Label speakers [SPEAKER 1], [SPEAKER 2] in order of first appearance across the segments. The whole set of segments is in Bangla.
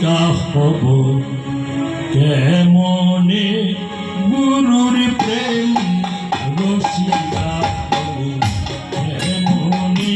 [SPEAKER 1] হব কেমনে গুরুর প্রেম রসিকা হব কেমনে।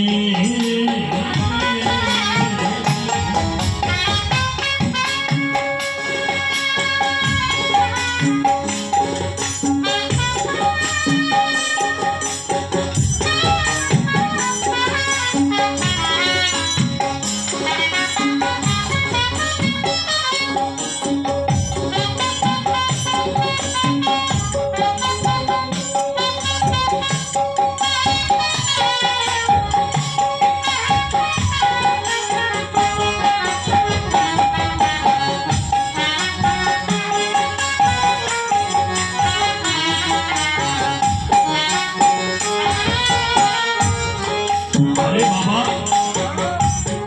[SPEAKER 1] আরে বাবা,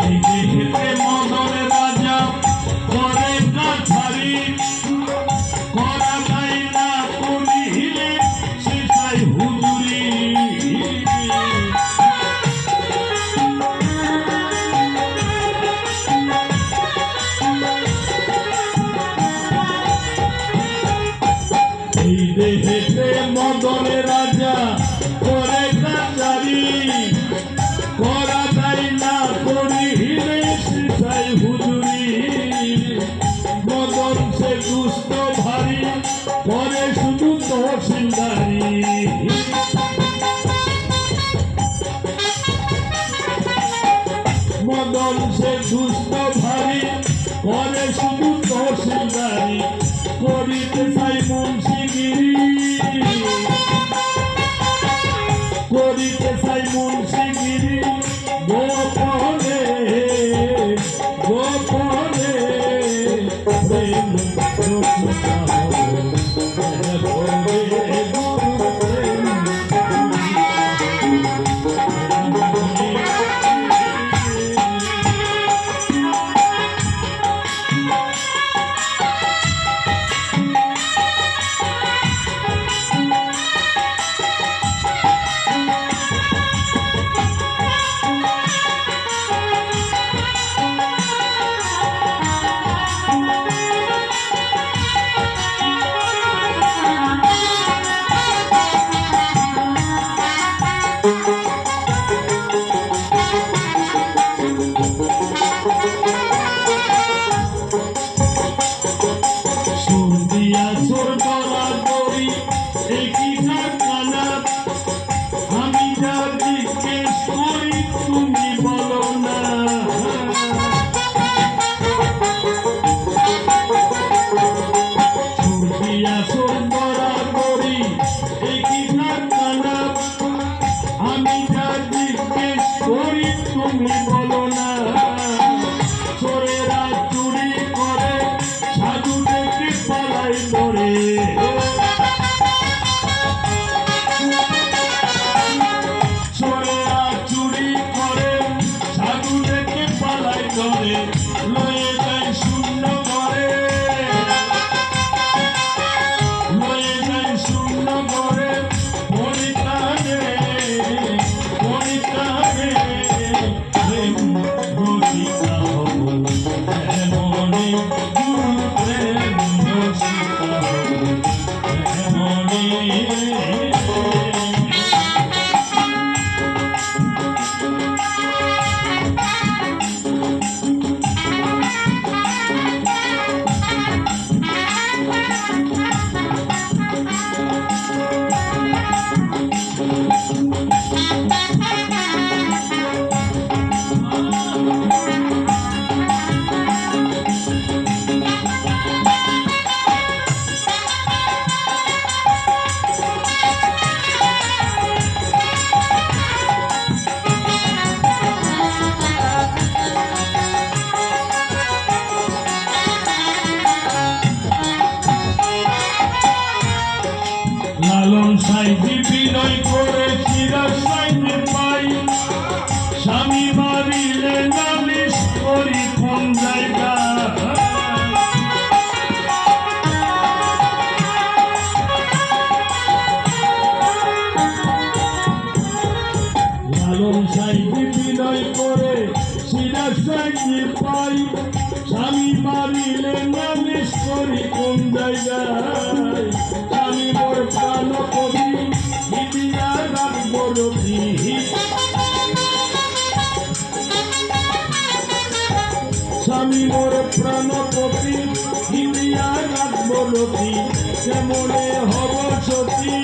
[SPEAKER 1] এই দেহেতে মদনের রাজা করে কাছারি করা যায় না করিলে সেটাই হুজুরি। এই দেহেতে মদনের রাজা করে কাছারি করা যায় না করিলে সেটাই হুজুরি। মদন সে দুষ্ট ভারী করে শুধু তহসিলদারি। মদন সে দুষ্ট ভারী করে শুধু তহসিলদারি করিতে চাই মুন্সিগিরি। করিতে চাই মুন্সিগিরি গোপনে গোপনে প্রেম রসিকা হব কেমনে গুরু প্রেম তুমি বলো না চোরেরা চুরি করে সাধু দেখে পালাই ধরে। চোরেরা চুরি করে সাধু দেখে পালাই ধরে লয়ে যায় শূন্য ঘরে। লয়ে যায় শূন্য ঘরে পরিত্রাণে পরিত্রাণে রসিকা হব কেমনে গুরু প্রেম রসিকা হব কেমনে। লালন সাইজি বিনয় করে সিরাজ সাইজি পাই স্বামী মারিলে নালিশ করি কোন জায়গা। লালন সাইজি বিনয় করে সিরাজ সাইজি পাই স্বামী মারি করি কোন জায়গায় আমি মোর প্রাণ কবি হিদিয়া রাখবো রবি স্বামী মোর প্রাণ কবি হিদিয়া রাখবো রবি কেমনে হব সতী